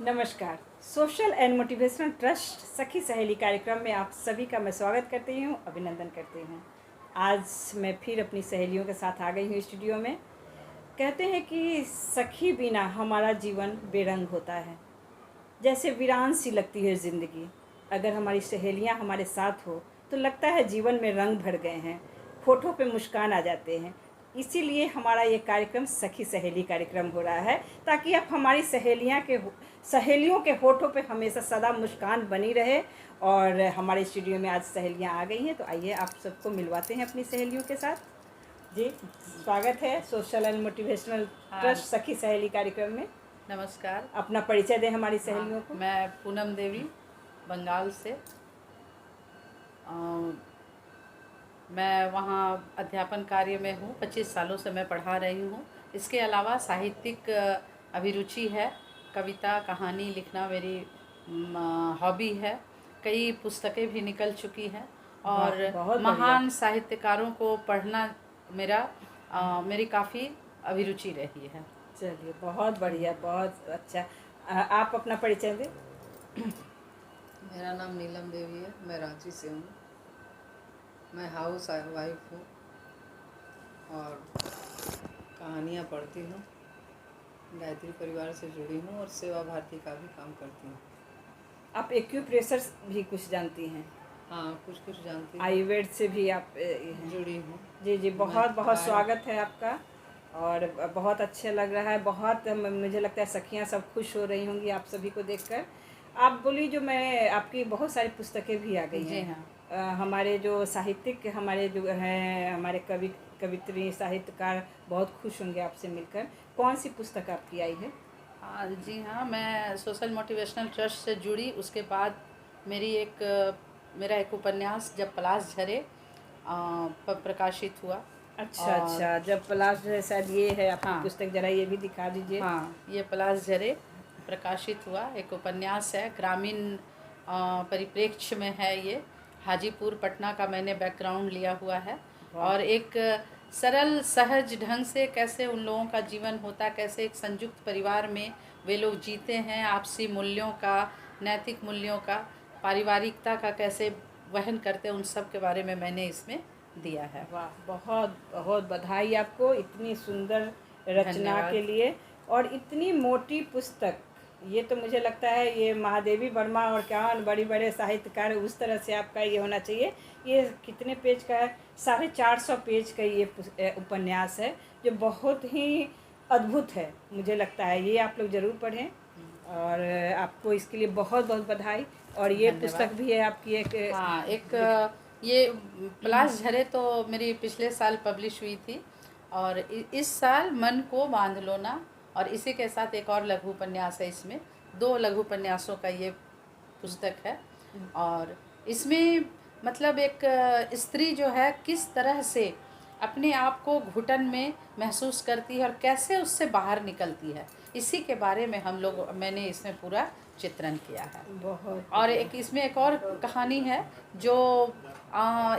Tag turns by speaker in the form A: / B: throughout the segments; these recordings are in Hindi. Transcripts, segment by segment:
A: नमस्कार। सोशल एंड मोटिवेशनल ट्रस्ट सखी सहेली कार्यक्रम में आप सभी का मैं स्वागत करती हूँ, अभिनंदन करती हूँ। आज मैं फिर अपनी सहेलियों के साथ आ गई हूँ स्टूडियो में। कहते हैं कि सखी बिना हमारा जीवन बेरंग होता है, जैसे वीरान सी लगती है ज़िंदगी। अगर हमारी सहेलियाँ हमारे साथ हो तो लगता है जीवन में रंग भर गए हैं, होठों पे मुस्कान आ जाते हैं। इसीलिए हमारा ये कार्यक्रम सखी सहेली कार्यक्रम हो रहा है, ताकि आप हमारी सहेलियों के होठों पे हमेशा सदा मुस्कान बनी रहे। और हमारे स्टूडियो में आज सहेलियां आ गई हैं, तो आइए आप सबको मिलवाते हैं अपनी सहेलियों के साथ। जी, स्वागत है सोशल एंड मोटिवेशनल ट्रस्ट सखी सहेली कार्यक्रम में।
B: नमस्कार।
A: अपना परिचय दें हमारी सहेलियों को।
B: मैं पूनम देवी, बंगाल से। मैं वहाँ अध्यापन कार्य में हूँ। 25 सालों से मैं पढ़ा रही हूँ। इसके अलावा साहित्यिक अभिरुचि है। कविता कहानी लिखना मेरी हॉबी है। कई पुस्तकें भी निकल चुकी हैं और महान साहित्यकारों को पढ़ना मेरी काफ़ी अभिरुचि रही है।
A: चलिए, बहुत बढ़िया, बहुत अच्छा। आप अपना परिचय दें।
C: मेरा नाम नीलम देवी है, मैं रांची से हूँ। मैं हाउस वाइफ हूँ और कहानियाँ पढ़ती हूँ। गायत्री परिवार से जुड़ी हूँ और सेवा भारती का भी काम करती हूँ।
A: आप एक्यूप्रेशर भी कुछ जानती हैं?
C: हाँ, कुछ जानती हूँ।
A: आयुर्वेद से भी आप
C: जुड़ी हूँ।
A: जी जी, बहुत स्वागत है आपका और बहुत अच्छा लग रहा है। बहुत मुझे लगता है सखियाँ सब खुश हो रही होंगी आप सभी को देखकर। आप बोली जो मैं आपकी बहुत सारी पुस्तकें भी आ गई हैं।
B: हाँ।
A: हमारे जो साहित्यिक हमारे जो हैं हमारे कवित्री साहित्यकार बहुत खुश होंगे आपसे मिलकर। कौन सी पुस्तक आपकी आई है?
B: हाँ जी हाँ, मैं सोशल मोटिवेशनल ट्रस्ट से जुड़ी। उसके बाद मेरा एक उपन्यास जब पलाश झरे प्रकाशित हुआ।
A: अच्छा, जब पलाश झरे, शायद ये है आपकी
B: हाँ,
A: पुस्तक, जरा ये भी दिखा दीजिए।
B: हाँ, ये पलाश झरे प्रकाशित हुआ एक उपन्यास है। ग्रामीण परिप्रेक्ष्य में है ये। हाजीपुर पटना का मैंने बैकग्राउंड लिया हुआ है और एक सरल सहज ढंग से कैसे उन लोगों का जीवन होता, कैसे एक संयुक्त परिवार में वे लोग जीते हैं, आपसी मूल्यों का, नैतिक मूल्यों का, पारिवारिकता का कैसे वहन करते हैं, उन सब के बारे में मैंने इसमें दिया है।
A: वाह, बहुत बहुत बधाई आपको इतनी सुंदर रचना के लिए और इतनी मोटी पुस्तक। ये तो मुझे लगता है ये महादेवी वर्मा और क्या बड़ी बड़े साहित्यकार उस तरह से आपका ये होना चाहिए। ये कितने पेज का है? 450 पेज का ये उपन्यास है, जो बहुत ही अद्भुत है। मुझे लगता है ये आप लोग ज़रूर पढ़ें और आपको इसके लिए बहुत बहुत बधाई। और ये पुस्तक भी है आपकी
B: ये पलाश झरे तो मेरी पिछले साल पब्लिश हुई थी और इस साल मन को बांध लो ना, और इसी के साथ एक और लघु उपन्यास है। इसमें 2 लघु उपन्यासों का ये पुस्तक है और इसमें मतलब एक स्त्री जो है किस तरह से अपने आप को घुटन में महसूस करती है और कैसे उससे बाहर निकलती है, इसी के बारे में मैंने इसमें पूरा चित्रण किया है।
A: बहुत
B: और इसमें एक और कहानी है जो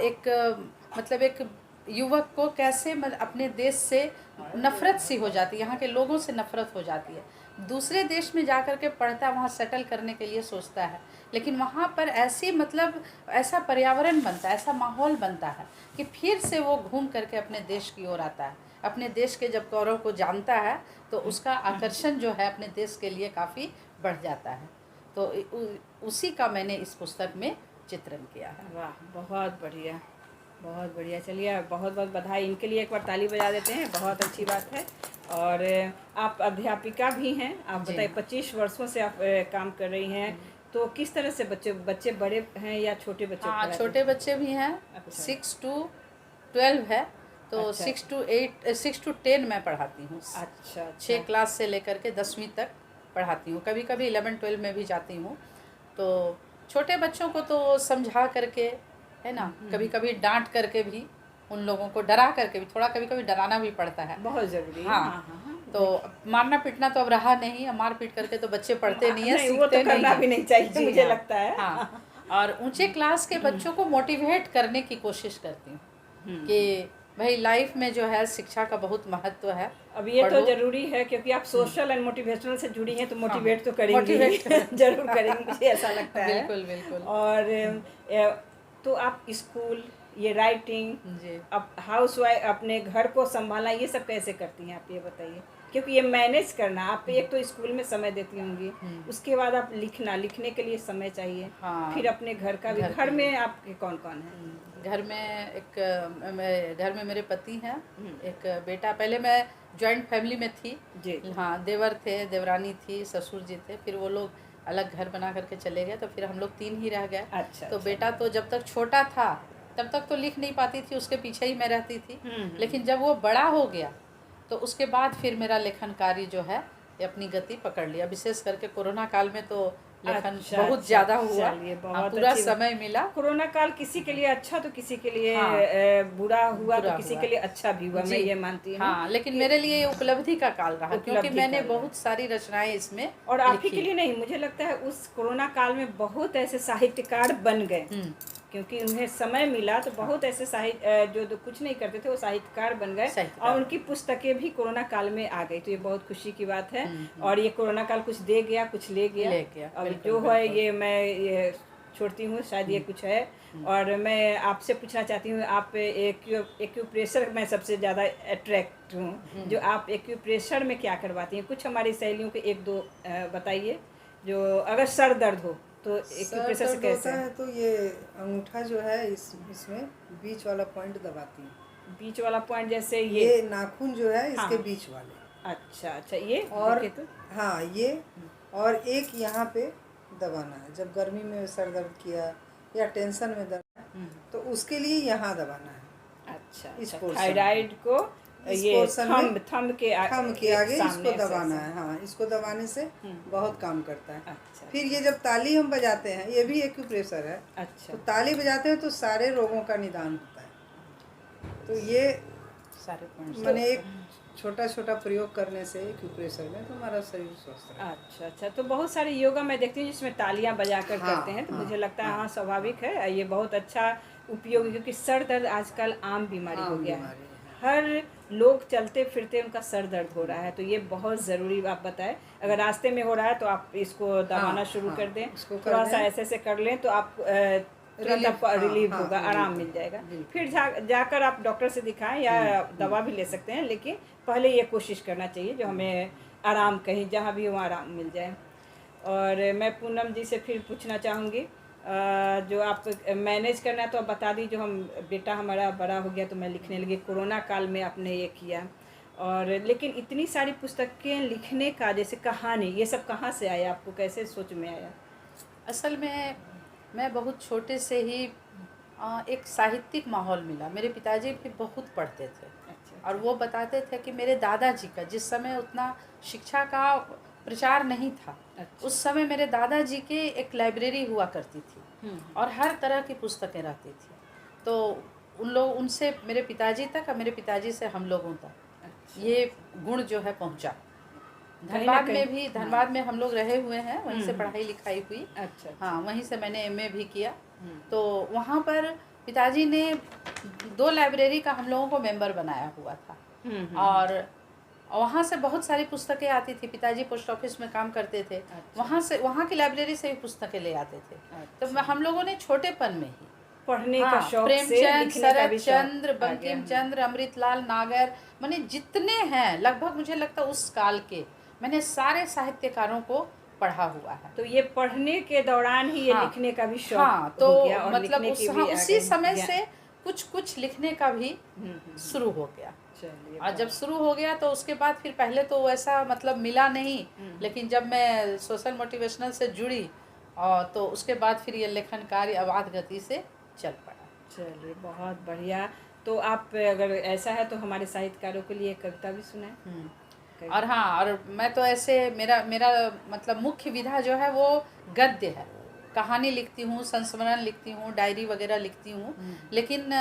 B: एक युवक को कैसे अपने देश से नफ़रत सी हो जाती है, यहाँ के लोगों से नफ़रत हो जाती है। दूसरे देश में जाकर के पढ़ता है, वहाँ सेटल करने के लिए सोचता है, लेकिन वहाँ पर ऐसा पर्यावरण बनता है, ऐसा माहौल बनता है कि फिर से वो घूम करके अपने देश की ओर आता है। अपने देश के जब गौरव को जानता है तो उसका आकर्षण जो है अपने देश के लिए काफ़ी बढ़ जाता है। तो उसी का मैंने इस पुस्तक में चित्रण किया है।
A: वाह, बहुत बढ़िया, बहुत बढ़िया। चलिए, बहुत बहुत बधाई। इनके लिए एक बार ताली बजा देते हैं, बहुत अच्छी बात है। और आप अध्यापिका भी हैं। आप बताइए, 25 वर्षों से आप काम कर रही हैं, तो किस तरह से बच्चे बड़े हैं या छोटे बच्चे?
B: हाँ, छोटे बच्चे भी हैं। 6 to 12 है, तो 6 to 10 मैं पढ़ाती हूँ।
A: अच्छा,
B: 6 क्लास से लेकर के 10वीं तक पढ़ाती हूँ। कभी कभी 11-12 में भी जाती हूँ। तो छोटे बच्चों को तो समझा करके, है ना, कभी कभी डांट करके भी, उन लोगों को डरा करके भी, थोड़ा कभी कभी डराना भी पड़ता है,
A: बहुत ज़रूरी है।
B: हाँ। तो मारना पीटना तो अब रहा नहीं, मार पीट करके तो बच्चे पढ़ते नहीं है, सीखते
A: वो तो करना भी नहीं चाहिए, मुझे लगता है।
B: हाँ, और ऊंचे क्लास के बच्चों को मोटिवेट करने की कोशिश करती हूँ कि भाई लाइफ में जो है शिक्षा का बहुत महत्व है।
A: अब ये तो
B: पढ़ो।
A: जरूरी है क्योंकि आप सोशल एंड मोटिवेशनल से जुड़ी हैं तो मोटिवेट तो करेंगी
B: मोटिवेट
A: जरूर करेंगी, मुझे ऐसा लगता है।
B: बिल्कुल बिल्कुल।
A: और तो आप स्कूल, ये राइटिंग,
B: जी
A: अब हाउस वाइफ, अपने घर को संभालना, ये सब कैसे करती हैं आप, ये बताइए। क्योंकि ये मैनेज करना, आप एक तो स्कूल में समय देती होंगी, उसके बाद आप लिखने के लिए समय चाहिए,
B: हाँ।
A: फिर अपने घर का भी। घर में आपके कौन कौन है?
B: घर में घर में मेरे पति हैं, एक बेटा। पहले मैं जॉइंट फैमिली में थी
A: जी।
B: हाँ, देवर थे, देवरानी थी, ससुर जी थे, फिर वो लोग अलग घर बना करके चले गए, तो फिर हम लोग 3 ही रह गए।
A: अच्छा।
B: तो बेटा तो जब तक छोटा था तब तक तो लिख नहीं पाती थी, उसके पीछे ही मैं रहती थी। लेकिन जब वो बड़ा हो गया तो उसके बाद फिर मेरा लेखन कार्य जो है ये अपनी गति पकड़ लिया। विशेष करके कोरोना काल में तो लेखन
A: अच्छा,
B: बहुत ज़्यादा हुआ।
A: चलिए, बहुत
B: हाँ, पूरा
A: अच्छी बात।
B: समय मिला।
A: कोरोना काल किसी के लिए अच्छा तो किसी के लिए
B: हाँ,
A: बुरा हुआ,
B: बुरा
A: तो किसी
B: हुआ।
A: के लिए अच्छा भी हुआ, मैं
B: जी।
A: ये मानती हूँ।
B: हाँ, लेकिन मेरे लिए ये उपलब्धि का काल रहा, क्योंकि
A: उपलब्धि
B: मैंने
A: काल रहा।
B: बहुत सारी रचनाएं इसमें
A: और आप ही
B: लिखी।
A: के लिए नहीं, मुझे लगता है उस कोरोना काल में बहुत ऐसे साहित्यकार बन गए, क्योंकि उन्हें समय मिला तो बहुत ऐसे साहित्य जो कुछ नहीं करते थे वो साहित्यकार बन गए, और उनकी पुस्तकें भी कोरोना काल में आ गई, तो ये बहुत खुशी की बात है। और ये कोरोना काल कुछ दे गया, कुछ ले गया। अब जो है ये मैं ये छोड़ती हूँ, शायद ये कुछ है। और मैं आपसे पूछना चाहती हूँ, आप एक्यूप्रेशर में सबसे ज़्यादा अट्रैक्ट हूँ, जो आप एक्यूप्रेशर में क्या करवाती हैं? कुछ हमारी सहेलियों के 1-2 बताइए, जो अगर सर दर्द हो तो एक्यूप्रेशर से कैसे?
C: होता है तो ये अंगूठा जो है इसमें बीच वाला पॉइंट दबाती हूँ।
A: बीच वाला पॉइंट जैसे
C: ये नाखून जो है इसके
A: हाँ।
C: बीच वाले।
A: अच्छा अच्छा, ये
C: और
A: देखे तो
C: हाँ, ये और एक यहाँ पे दबाना है। जब गर्मी में सर दर्द किया या टेंशन में दर्द है तो उसके लिए यहाँ दबाना है।
A: अच्छा
C: इस
A: अच्छा,
C: portion
A: थायराइड को
C: इस
A: ये
C: पोर्शन में
A: थंब के
C: आगे इसको
A: सामने
C: दबाना
A: ऐसे।
C: है। हाँ, इसको दबाने से बहुत काम करता है।
A: अच्छा
C: फिर ये जब ताली हम बजाते हैं, ये भी एक्यूप्रेशर है।
A: अच्छा
C: तो ताली बजाते हैं तो सारे रोगों का निदान होता है। तो ये
B: सारे पॉइंट्स
C: मैंने एक छोटा छोटा प्रयोग करने से एक्यूप्रेशर में तो हमारा शरीर स्वस्थ रहता है।
A: अच्छा अच्छा, तो बहुत सारे योगा मैं देखती हूँ जिसमें तालियां बजाकर
C: हाँ,
A: करते हैं, तो
C: हाँ,
A: मुझे लगता है
C: हाँ।
A: हाँ स्वाभाविक है, ये बहुत अच्छा उपयोगी, क्योंकि सर दर्द आजकल आम बीमारी हो गया है। हर लोग चलते फिरते उनका सर दर्द हो रहा है, तो ये बहुत ज़रूरी आप बताएं। अगर रास्ते में हो रहा है तो आप इसको दबाना शुरू कर दें, थोड़ा सा ऐसे ऐसे कर लें तो आप तुरंत आपको रिलीफ होगा, आराम मिल जाएगा। फिर जाकर आप डॉक्टर से दिखाएं या दवा भी ले सकते हैं, लेकिन पहले ये कोशिश करना चाहिए जो हमें आराम, कहीं जहाँ भी हो आराम मिल जाए। और मैं पूनम जी से फिर पूछना चाहूँगी, जो आप मैनेज करना है तो आप बता दी, जो हम बेटा हमारा बड़ा हो गया तो मैं लिखने लगी, कोरोना काल में आपने ये किया। और लेकिन इतनी सारी पुस्तकें लिखने का, जैसे कहानी, ये सब कहाँ से आया आपको, कैसे सोच में आया?
B: असल में मैं बहुत छोटे से ही एक साहित्यिक माहौल मिला। मेरे पिताजी भी बहुत पढ़ते थे।
A: अच्छा।
B: और वो बताते थे कि मेरे दादाजी का, जिस समय उतना शिक्षा का प्रचार नहीं था,
A: अच्छा।
B: उस समय मेरे दादाजी के एक लाइब्रेरी हुआ करती थी और हर तरह की पुस्तकें रहती थी। तो उनसे मेरे पिताजी तक और मेरे पिताजी से हम लोगों तक ये गुण जो है पहुंचा। धनबाद में भी, धनबाद में हम लोग रहे हुए हैं, वहीं से पढ़ाई लिखाई हुई।
A: अच्छा।
B: हाँ, वहीं से मैंने एमए भी किया। तो वहाँ पर पिताजी ने 2 लाइब्रेरी का हम लोगों को मेंबर बनाया हुआ था। और वहाँ से बहुत सारी पुस्तकें आती थी। पिताजी पोस्ट ऑफिस में काम करते थे। अच्छा। वहाँ की लाइब्रेरी से भी पुस्तकें ले आते थे। अच्छा। तो हम लोगों ने छोटेपन में ही
A: पढ़ने का शौक से,
B: प्रेमचंद,
A: लिखने का भी शौक
B: शरद चंद्र, बंकिम चंद्र, अमृतलाल नागर, मैंने जितने हैं लगभग, मुझे लगता है उस काल के मैंने सारे साहित्यकारों को पढ़ा हुआ है।
A: तो ये पढ़ने के दौरान ही ये लिखने का भी शौक
B: तो
A: हो गया, और
B: मतलब उसी समय से कुछ लिखने का भी शुरू हो गया। और जब शुरू हो गया तो उसके बाद फिर पहले तो वैसा मतलब मिला नहीं, लेकिन जब मैं सोशल मोटिवेशनल से जुड़ी तो उसके बाद फिर ये लेखन कार्य अबाध गति से चल पड़ा।
A: चलिए, बहुत बढ़िया। तो आप अगर ऐसा है तो हमारे साहित्यकारों के लिए कविता भी सुनाएं।
B: और हाँ, और मैं तो ऐसे मेरा मतलब मुख्य विधा जो है वो गद्य है। कहानी लिखती हूँ, संस्मरण लिखती हूँ, डायरी वगैरह लिखती हूँ। लेकिन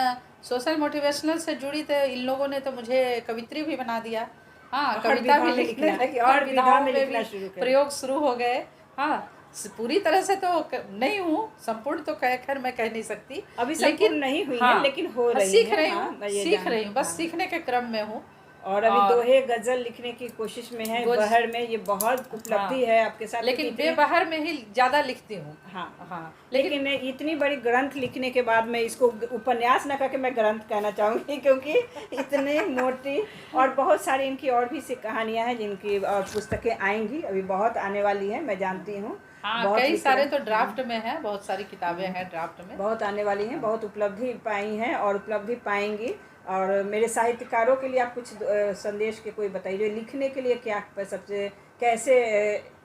B: सोशल मोटिवेशनल से जुड़ी तो इन लोगों ने तो मुझे कवित्री भी बना दिया। हाँ, कविता भी लिखने लगी और विधाओं में भी प्रयोग शुरू हो गए। हाँ, पूरी तरह से तो नहीं हूँ, संपूर्ण तो खैर मैं कह नहीं सकती,
A: अभी संपूर्ण नहीं हुई है, लेकिन हो रही
B: सीख
A: है।
B: रही
A: हाँ,
B: हूँ,
A: मैं ये
B: सीख
A: जानती
B: रही हूँ, बस
A: हाँ।
B: सीखने के क्रम में हूँ।
A: और अभी दोहे गजल लिखने की कोशिश में है, बहर में, ये बहुत उपलब्धि है आपके साथ।
B: लेकिन बेबहर में ही ज़्यादा लिखती हूँ।
A: हाँ, लेकिन इतनी बड़ी ग्रंथ लिखने के बाद मैं इसको उपन्यास न करके मैं ग्रंथ कहना चाहूँगी, क्योंकि इतनी मोटी और बहुत सारी इनकी और भी सी कहानियाँ हैं जिनकी और पुस्तकें आएंगी, अभी बहुत आने वाली हैं, मैं जानती हूँ।
B: हाँ, कई सारे तो ड्राफ्ट में है, बहुत सारी किताबें हैं ड्राफ्ट में,
A: बहुत आने वाली हैं, बहुत उपलब्धि पाई हैं और उपलब्धि पाएंगी। और मेरे साहित्यकारों के लिए आप कुछ संदेश के कोई बताइए, लिखने के लिए क्या सबसे कैसे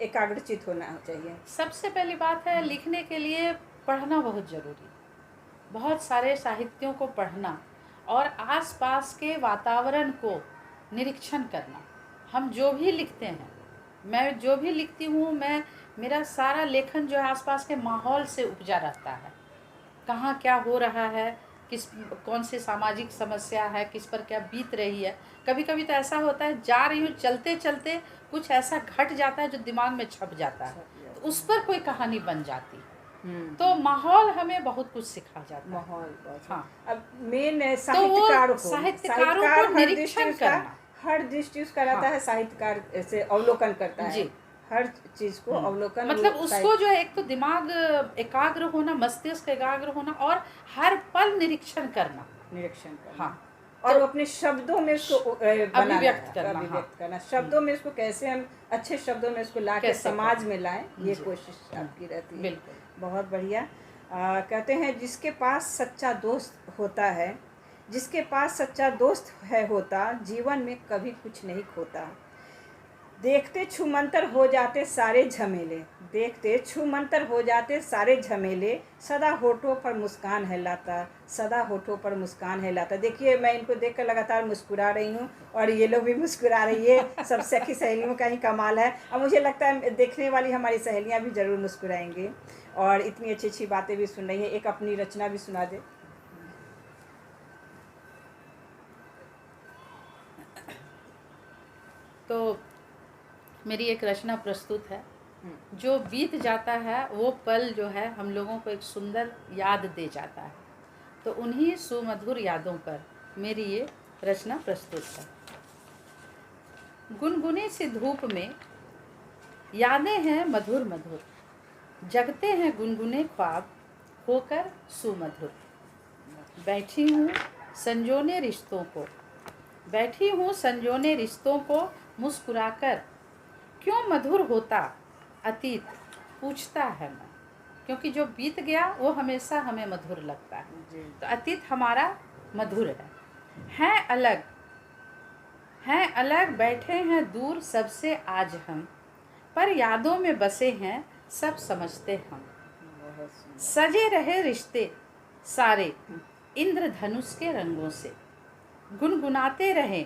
A: एकाग्रचित होना चाहिए?
B: सबसे पहली बात है, लिखने के लिए पढ़ना बहुत ज़रूरी, बहुत सारे साहित्यों को पढ़ना और आसपास के वातावरण को निरीक्षण करना। हम जो भी लिखते हैं, मैं जो भी लिखती हूँ, मेरा सारा लेखन जो है आसपास के माहौल से उपजा रहता है। कहाँ क्या हो रहा है, कौन सी सामाजिक समस्या है, किस पर क्या बीत रही है। कभी कभी तो ऐसा होता है, जा रही हूँ, चलते चलते कुछ ऐसा घट जाता है जो दिमाग में छप जाता है, तो उस पर कोई कहानी बन जाती है। तो माहौल हमें बहुत कुछ सिखा जाता है।
A: माहौल
B: हाँ,
A: अब मेन साहित्यकारों
B: को निरीक्षण करना,
A: हर दृष्टि उसका रहता है, साहित्यकार से अवलोकन करता है जी, हर चीज को अवलोकन,
B: मतलब उसको जो है, एक तो दिमाग एकाग्र होना, मस्तिष्क एकाग्र होना और हर पल निरीक्षण करना।
A: हाँ, और तो अपने शब्दों में उसको
B: अभिव्यक्त
A: करना, शब्दों में उसको कैसे हम अच्छे शब्दों में उसको ला के समाज में लाएं, ये कोशिश आपकी रहती है।
B: बिल्कुल,
A: बहुत बढ़िया। कहते हैं जिसके पास सच्चा दोस्त होता है, जिसके पास सच्चा दोस्त है होता, जीवन में कभी कुछ नहीं खोता। देखते छूमंतर हो जाते सारे झमेले, देखते छूमंतर हो जाते सारे झमेले, सदा होठों पर मुस्कान है लाता, सदा होठों पर मुस्कान है लाता। देखिए, मैं इनको देखकर लगातार मुस्कुरा रही हूँ और ये लोग भी मुस्कुरा रही है, सब सखी सहेलियों का ही कमाल है। अब मुझे लगता है देखने वाली हमारी सहेलियाँ भी ज़रूर मुस्कुराएंगी और इतनी अच्छी अच्छी बातें भी सुन रही हैं। एक अपनी रचना भी सुना दे।
B: तो मेरी एक रचना प्रस्तुत है। जो बीत जाता है वो पल जो है हम लोगों को एक सुंदर याद दे जाता है, तो उन्हीं सुमधुर यादों पर मेरी ये रचना प्रस्तुत है। गुनगुनी सी धूप में यादें हैं मधुर मधुर, जगते हैं गुनगुने ख्वाब होकर सुमधुर। बैठी हूँ संजोने रिश्तों को, बैठी हूँ संजोने रिश्तों को, मुस्कुराकर क्यों मधुर होता अतीत पूछता है मन। क्योंकि जो बीत गया वो हमेशा हमें मधुर लगता है, तो अतीत हमारा मधुर है अलग, हैं अलग, बैठे हैं दूर सबसे आज हम, पर यादों में बसे हैं सब समझते हम। सजे रहे रिश्ते सारे इंद्रधनुष के रंगों से, गुनगुनाते रहे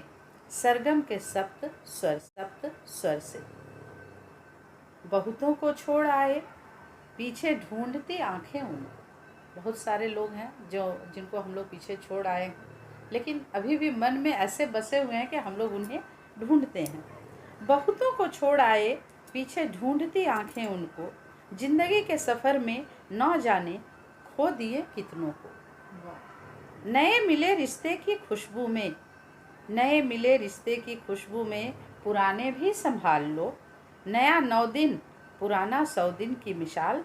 B: सरगम के सप्त स्वर से। बहुतों को छोड़ आए पीछे ढूंढती आंखें उन। बहुत सारे लोग हैं जिनको हम लोग पीछे छोड़ आए हैं, लेकिन अभी भी मन में ऐसे बसे हुए हैं कि हम लोग उन्हें ढूंढते हैं। बहुतों को छोड़ आए पीछे ढूंढती आंखें उनको, जिंदगी के सफ़र में न जाने खो दिए कितनों को। नए मिले रिश्ते की खुशबू में, नए मिले रिश्ते की खुशबू में, पुराने भी संभाल लो, नया 9 दिन पुराना 100 दिन की मिसाल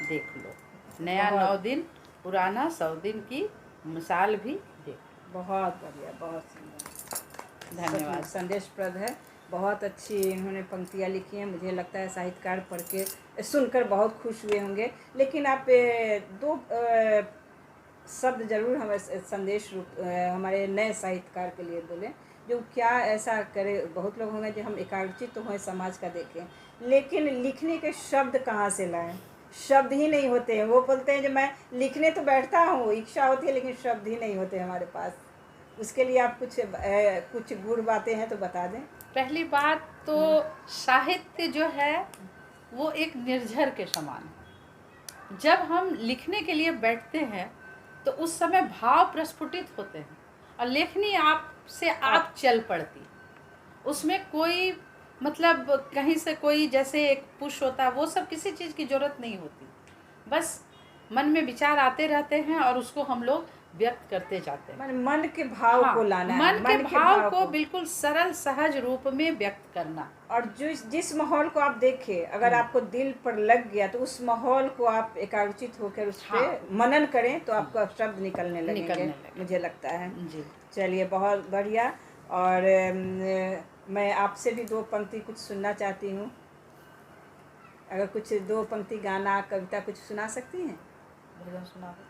B: देख लो। नया 9 दिन पुराना 100 दिन की मिसाल भी देख।
A: बहुत बढ़िया, बहुत सुंदर,
B: धन्यवाद।
A: संदेशप्रद है, बहुत अच्छी इन्होंने पंक्तियाँ लिखी हैं। मुझे लगता है साहित्यकार पढ़ के सुनकर बहुत खुश हुए होंगे। लेकिन आप 2 शब्द जरूर हमें संदेश रूप हमारे नए साहित्यकार के लिए बोलें, जो क्या ऐसा करे। बहुत लोग होंगे जो हम एकाग्रचित तो हों, समाज का देखें, लेकिन लिखने के शब्द कहाँ से लाएं? शब्द ही नहीं होते हैं। वो बोलते हैं जो मैं लिखने तो बैठता हूँ, इच्छा होती है, लेकिन शब्द ही नहीं होते हमारे पास। उसके लिए आप कुछ गुड़ बातें हैं तो बता दें।
B: पहली बात तो साहित्य जो है वो एक निर्झर के समान है। जब हम लिखने के लिए बैठते हैं तो उस समय भाव प्रस्फुटित होते हैं और लेखनी आप से आप चल पड़ती, उसमें कोई मतलब कहीं से कोई जैसे एक पुश होता है, वो सब किसी चीज़ की ज़रूरत नहीं होती। बस मन में विचार आते रहते हैं और उसको हम लोग व्यक्त करते जाते हैं।
A: मन के भाव
B: हाँ,
A: को लाना है,
B: मन के भाव को बिल्कुल सरल सहज रूप में व्यक्त करना।
A: और जिस माहौल को आप देखें, अगर आपको दिल पर लग गया तो उस माहौल को आप एकाग्रचित होकर उस
B: हाँ।
A: पे मनन करें तो आपका शब्द निकलने लगेंगे, मुझे लगता है।
B: जी।
A: चलिए, बहुत बढ़िया। और मैं आपसे भी 2 पंक्ति कुछ सुनना चाहती हूँ। अगर कुछ 2 पंक्ति गाना, कविता कुछ सुना सकती हैं?
B: भजन सुना दो।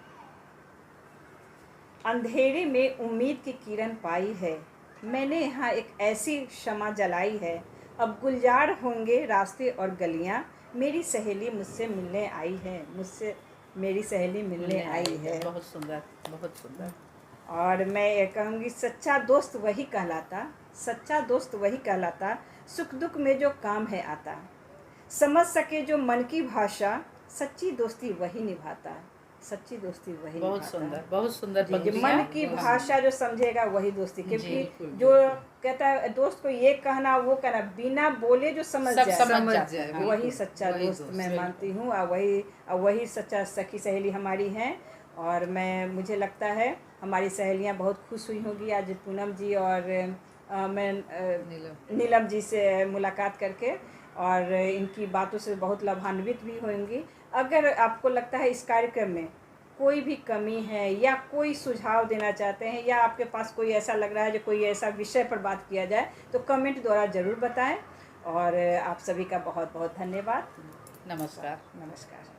A: अंधेरे में उम्मीद की किरण पाई है, मैंने यहाँ एक ऐसी शमा जलाई है। अब गुलजार होंगे रास्ते और गलियाँ, मेरी सहेली मुझसे मिलने आई है, मुझसे मेरी सहेली मिलने आई है।
B: बहुत सुंदर, बहुत सुंदर।
A: और मैं ये कहूँगी, सच्चा दोस्त वही कहलाता, सच्चा दोस्त वही कहलाता, सुख दुख में जो काम है आता। समझ सके जो मन की भाषा, सच्ची दोस्ती वही निभाता, सच्ची दोस्ती वही
B: बहुत
A: निभाता।
B: सुंदर, बहुत सुंदर
A: जी,
B: पंक्तियाँ।
A: मन की भाषा जो समझेगा वही दोस्ती। क्योंकि
B: जी,
A: जो कहता है दोस्त को ये कहना वो कहना, बिना बोले जो समझ
B: सब
A: जाए,
B: समझ जाए,
A: वही
C: बिल्कुल,
A: सच्चा
C: वही
A: दोस्त
C: दोस्त,
A: मैं
C: बिल्कुल।
A: मानती हूँ। और वही सच्चा सखी सहेली हमारी हैं। और मुझे लगता है हमारी सहेलियाँ बहुत खुश हुई होंगी आज पूनम जी और मैं नीलम जी से मुलाकात करके, और इनकी बातों से बहुत लाभान्वित भी होंगी। अगर आपको लगता है इस कार्यक्रम में कोई भी कमी है या कोई सुझाव देना चाहते हैं, या आपके पास कोई ऐसा लग रहा है जो कोई ऐसा विषय पर बात किया जाए, तो कमेंट द्वारा ज़रूर बताएं। और आप सभी का बहुत बहुत धन्यवाद।
B: नमस्कार।
A: नमस्कार।